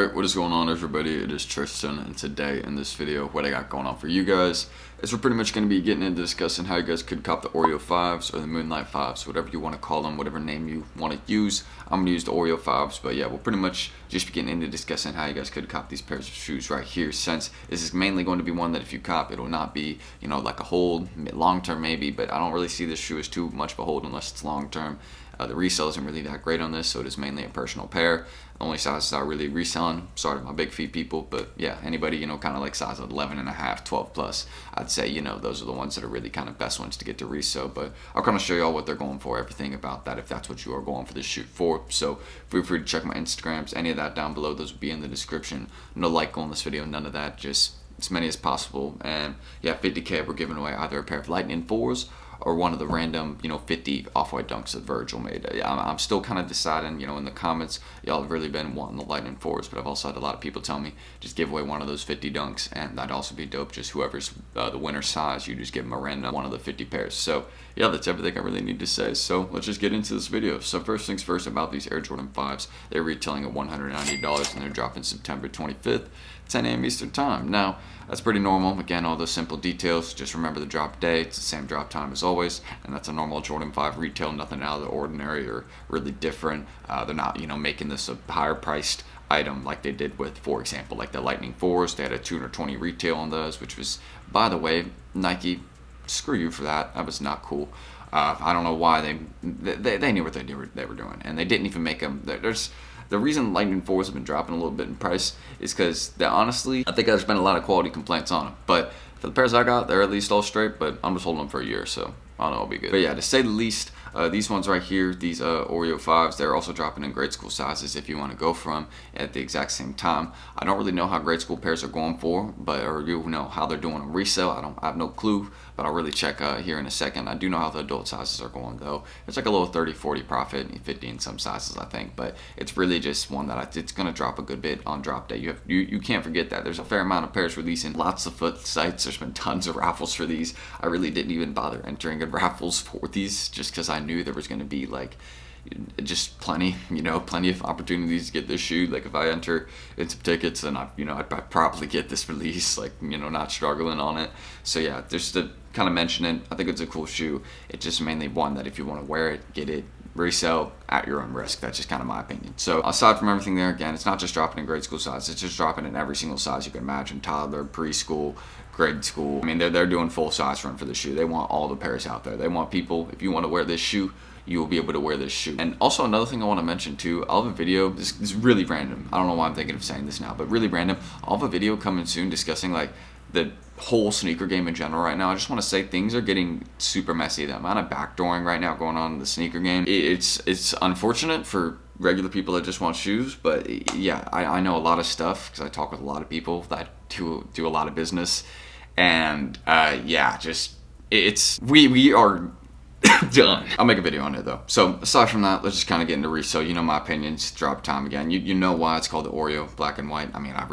Alright, what is going on everybody? It is Tristan, and today in this video, what I got going on for you guys is we're pretty much going to be getting into discussing how you guys could cop the Oreo 5s or the Moonlight 5s, whatever you want to call them, whatever name you want to use. I'm going to use the Oreo 5s, but yeah, we'll pretty much just be getting into discussing how you guys could cop these pairs of shoes right here, since this is mainly going to be one that if you cop, it'll not be, you know, like a hold, long-term maybe, but I don't really see this shoe as too much of a hold unless it's long-term. The resale isn't really that great on this, so it is mainly a personal pair. The only sizes I really reselling, sorry to my big feet people, but yeah, anybody, you know, kind of like size 11 and a half, 12 plus, I'd say, you know, those are the ones that are really kind of best ones to get to resale. But I'll kind of show y'all what they're going for, everything about that, if that's what you are going for this shoot for. So feel free to check my Instagrams, any of that down below, those will be in the description. No like on this video, none of that, just as many as possible. And yeah, 50K, we're giving away either a pair of Lightning 4s or one of the random, you know, 50 Off-White Dunks that Virgil made. I'm still kind of deciding, you know, in the comments, y'all have really been wanting the Lightning 4s, but I've also had a lot of people tell me, just give away one of those 50 Dunks, and that'd also be dope. Just whoever's the winner size, you just give them a random one of the 50 pairs. So yeah, that's everything I really need to say. So let's just get into this video. So first things first about these Air Jordan 5s, they're retailing at $190 and they're dropping September 25th, 10 a.m. Eastern time. Now, that's pretty normal. Again, all those simple details, just remember the drop day. It's the same drop time as always, and that's a normal Jordan 5 retail, nothing out of the ordinary or really different. They're not, you know, making this a higher priced item like they did with, for example, like the Lightning 4s. They had a $220 retail on those, which was, by the way, Nike, screw you for that. That was not cool. I don't know why they knew what they were doing, and they didn't even make them. The reason Lightning 4s have been dropping a little bit in price is because honestly, I think there's been a lot of quality complaints on them. But for the pairs I got, they're at least all straight, but I'm just holding them for a year, so I don't know, it'll be good. But yeah, to say the least, these ones right here, these Oreo 5s, they're also dropping in grade school sizes if you want to go for them at the exact same time. I don't really know how grade school pairs are going for, or you know how they're doing on resale. I have no clue, but I'll really check here in a second. I do know how the adult sizes are going though. It's like a little 30-40 profit, 50 in some sizes I think, but it's really just one that it's going to drop a good bit on drop day. You can't forget that. There's a fair amount of pairs releasing, lots of FOOTSITES. There's been tons of raffles for these. I really didn't even bother entering in raffles for these just because I knew there was going to be like just plenty of opportunities to get this shoe. Like if I enter into tickets, then I'd probably get this release, like, you know, not struggling on it. So yeah, just to kind of mention it, I think it's a cool shoe. It's just mainly one that if you want to wear it, get it, resell at your own risk. That's just kind of my opinion. So aside from everything there, again, it's not just dropping in grade school size, it's just dropping in every single size you can imagine: toddler, preschool, grade school. I mean, they're doing full size run for the shoe. They want all the pairs out there. They want people, if you want to wear this shoe, you will be able to wear this shoe. And also another thing I want to mention too, I'll have a video, this is really random, I don't know why I'm thinking of saying this now, but really random. I'll have a video coming soon discussing like the whole sneaker game in general right now. I just want to say things are getting super messy. The amount of backdooring right now going on in the sneaker game, it's unfortunate for regular people that just want shoes, but yeah, I know a lot of stuff because I talk with a lot of people that do a lot of business, and yeah, just we are done. I'll make a video on it though. So aside from that, let's just kind of get into resale. You know my opinions, drop time again. You know why it's called the Oreo black and white. I mean, I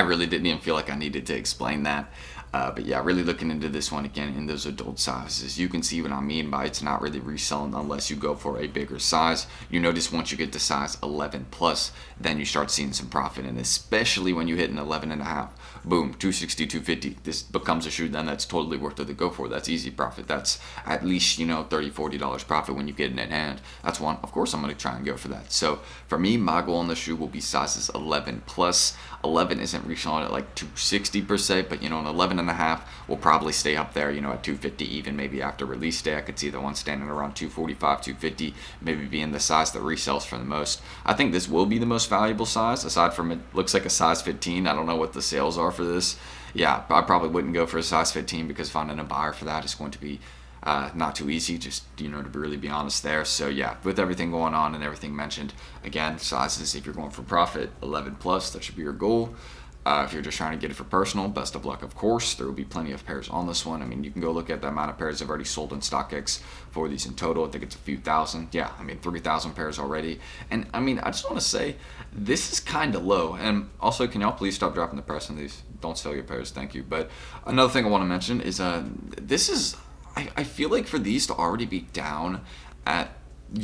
really didn't even feel like I needed to explain that. But yeah, really looking into this one again in those adult sizes, you can see what I mean by it's not really reselling unless you go for a bigger size. You notice once you get to size 11 plus, then you start seeing some profit, and especially when you hit an 11 and a half, boom, 260, 250. This becomes a shoe then that's totally worth it to go for. That's easy profit. That's at least, you know, $30, $40 profit when you get it in hand. That's one. Of course, I'm going to try and go for that. So for me, my goal on the shoe will be sizes 11 plus. 11 isn't reselling at like 260 per se, but you know, an 11 and a half will probably stay up there, you know, at 250, even maybe after release day. I could see the one standing around 245, 250, maybe being the size that resells for the most. I think this will be the most valuable size, aside from it looks like a size 15. I don't know what the sales are for this. Yeah, I probably wouldn't go for a size 15 because finding a buyer for that is going to be not too easy, just, you know, to really be honest there. So yeah, with everything going on and everything mentioned, again, sizes, if you're going for profit, 11 plus, that should be your goal. If you're just trying to get it for personal, best of luck, of course. There will be plenty of pairs on this one. I mean, you can go look at the amount of pairs I've already sold in StockX for these in total. I think it's a few thousand. Yeah, I mean, 3,000 pairs already. And I mean, I just want to say, this is kind of low. And also, can y'all please stop dropping the price on these? Don't sell your pairs, thank you. But another thing I want to mention is this is, I feel like for these to already be down at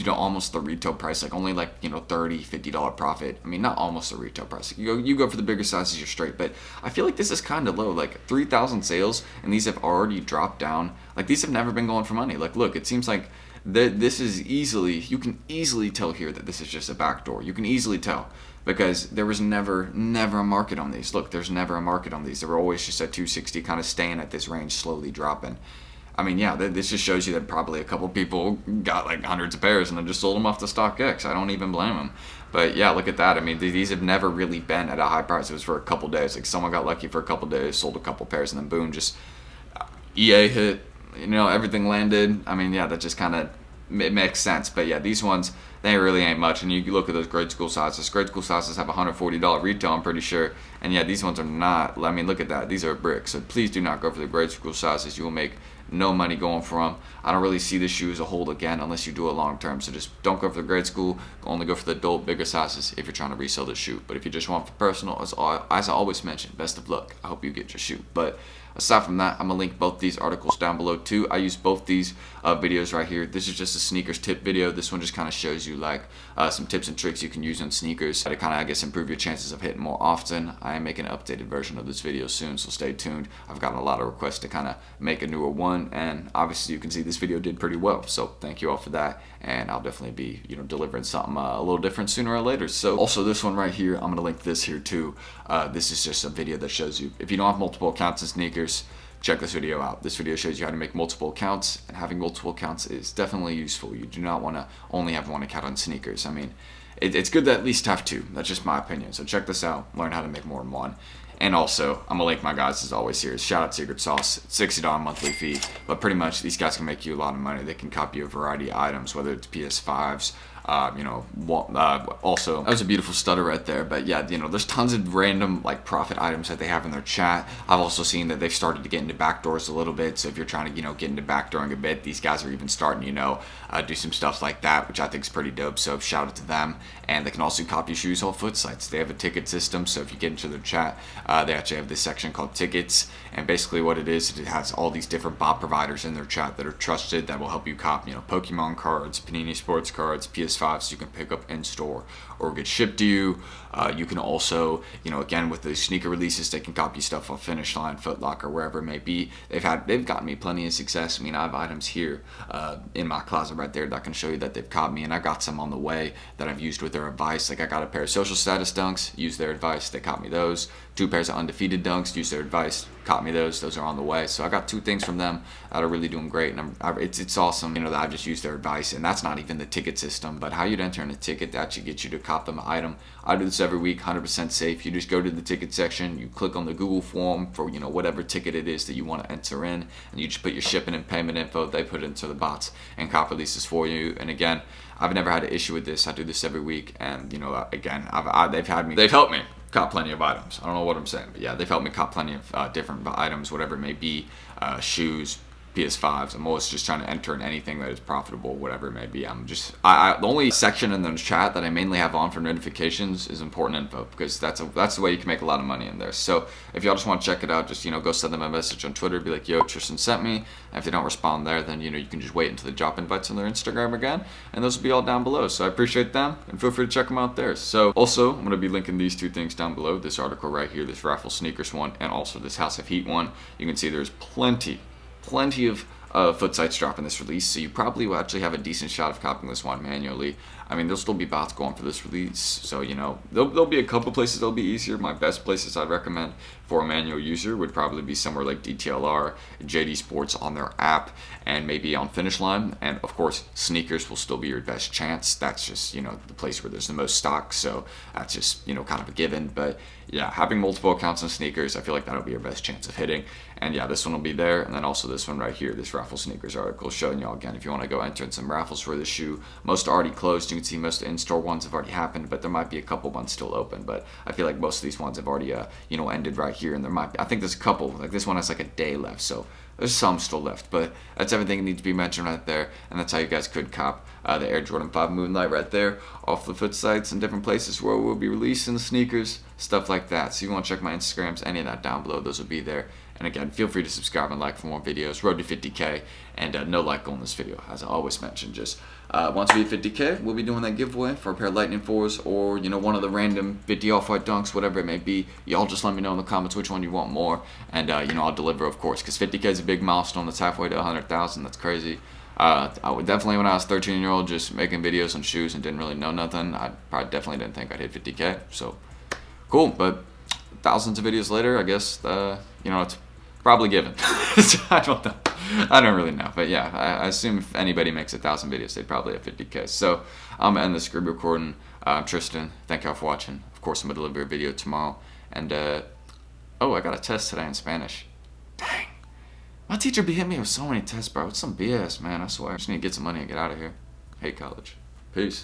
almost the retail price, like only like, $30, $50 profit. I mean, not almost the retail price. You go for the bigger sizes, you're straight. But I feel like this is kind of low, like 3,000 sales, and these have already dropped down. Like, these have never been going for money. Like, look, it seems like this is you can easily tell here that this is just a backdoor. You can easily tell, because there was never a market on these. Look, there's never a market on these. They were always just at 260, kind of staying at this range, slowly dropping. I mean, yeah, this just shows you that probably a couple people got like hundreds of pairs and then just sold them off to StockX. I don't even blame them. But yeah, look at that. I mean, these have never really been at a high price. It was for a couple days. Like, someone got lucky for a couple days, sold a couple pairs, and then boom, just EA hit. Everything landed. I mean, yeah, that just kind of, it makes sense. But yeah, these ones, they really ain't much. And you look at those grade school sizes. Grade school sizes have $140 retail, I'm pretty sure. And yeah, these ones are not. I mean, look at that. These are bricks. So please do not go for the grade school sizes. You will make no money going for them. I don't really see this shoe as a hold again unless you do it long term. So just don't go for the grade school. Only go for the adult, bigger sizes if you're trying to resell the shoe. But if you just want for personal, as I always mention, best of luck. I hope you get your shoe. But aside from that, I'm going to link both these articles down below too. I use both these videos right here. This is just a sneakers tip video. This one just kind of shows you like some tips and tricks you can use on sneakers to kind of, I guess, improve your chances of hitting more often. I am making an updated version of this video soon, so stay tuned. I've gotten a lot of requests to kind of make a newer one, and obviously you can see this video did pretty well. So thank you all for that, and I'll definitely be delivering something a little different sooner or later. So also this one right here, I'm going to link this here too. This is just a video that shows you if you don't have multiple accounts in sneakers, check this video out. This video shows you how to make multiple accounts, and having multiple accounts is definitely useful. You do not want to only have one account on sneakers. I mean, it's good to at least have two. That's just my opinion. So check this out. Learn how to make more than one. And also, I'm going to link my guys as always here. Shout out Secret Sauce. It's $60 monthly fee. But pretty much, these guys can make you a lot of money. They can copy a variety of items, whether it's PS5s, also, that was a beautiful stutter right there. But yeah, there's tons of random like profit items that they have in their chat. I've also seen that they've started to get into backdoors a little bit. So if you're trying to get into backdooring a bit, these guys are even starting do some stuff like that, which I think is pretty dope. So shout out to them. And they can also copy shoes off FOOTSITES. They have a ticket system, so if you get into their chat, they actually have this section called tickets. And basically what it is, it has all these different bot providers in their chat that are trusted, that will help you cop Pokemon cards, Panini Sports cards, PS5, so you can pick up in store or get shipped to you. You can also, again, with the sneaker releases, they can copy stuff off Finish Line, Foot Locker, wherever it may be. They've gotten me plenty of success. I mean, I have items here in my closet right there that can show you that they've caught me, and I've got some on the way that I've used with their advice. Like, I got a pair of social status dunks, used their advice, they caught me those. 2 pairs of undefeated dunks, used their advice, caught me those are on the way. So I got 2 things from them that are really doing great, and it's awesome, that I've just used their advice. And that's not even the ticket system, but how you'd enter in a ticket that actually gets you to cop them an item. I do this every week, 100% safe. You just go to the ticket section, you click on the Google form for whatever ticket it is that you want to enter in, and you just put your shipping and payment info. They put it into the bots and cop releases for you. And again, I've never had an issue with this. I do this every week, and again, they've helped me cop plenty of items. I don't know what I'm saying, but yeah, they've helped me cop plenty of different items, whatever it may be, shoes, PS5s. I'm always just trying to enter in anything that is profitable, whatever it may be. The only section in the chat that I mainly have on for notifications is important info, because that's the way you can make a lot of money in there. So if y'all just want to check it out, just go send them a message on Twitter, be like, yo, Tristan sent me. And if they don't respond there, then you can just wait until they drop invites on their Instagram again, and those will be all down below. So I appreciate them, and feel free to check them out there. So also, I'm going to be linking these 2 things down below, this article right here, this Raffles Sneakers one, and also this House of Heat one. You can see there's plenty of FOOTSITES dropping this release, so you probably will actually have a decent shot of copying this one manually. I mean, there'll still be bots going for this release, so there'll be a couple places that'll be easier. My best places I'd recommend for a manual user would probably be somewhere like DTLR, JD Sports on their app, and maybe on Finish Line. And of course, Snkrs will still be your best chance. That's just the place where there's the most stock, so that's just kind of a given. But yeah, having multiple accounts on Snkrs, I feel like that'll be your best chance of hitting. And yeah, this one will be there, and then also this one right here, this Raffles Sneakers article, showing y'all again if you want to go enter in some raffles for the shoe. Most are already closed. You can see most of the in-store ones have already happened, but there might be a couple ones still open. But I feel like most of these ones have already ended right here, and there might be, I think there's a couple, like this one has like a day left, so there's some still left. But that's everything that needs to be mentioned right there, and that's how you guys could cop the Air Jordan 5 Moonlight right there off the FOOTSITES and different places where we'll be releasing the sneakers, stuff like that. So if you want to check my Instagrams, any of that down below, those will be there. And again, feel free to subscribe and like for more videos. Road to 50K, and no like on this video, as I always mention. Just once we hit 50K, we'll be doing that giveaway for a pair of Lightning 4s, or one of the random 50 off-white dunks, whatever it may be. Y'all just let me know in the comments which one you want more, and I'll deliver, of course, because 50K is a big milestone. That's halfway to 100,000. That's crazy. I would definitely, when I was 13-year-old, just making videos on shoes and didn't really know nothing, I probably definitely didn't think I'd hit 50K. So cool, but thousands of videos later, I guess it's probably given. I don't really know, but yeah, I assume if anybody makes 1,000 videos, they'd probably have 50K. So I'm gonna end this screen recording. I'm Tristan. Thank y'all for watching. Of course, I'm gonna deliver a video tomorrow. And oh, I got a test today in Spanish. Dang, my teacher be hitting me with so many tests, bro. It's some BS, man. I swear. I just need to get some money and get out of here. Hate college. Peace.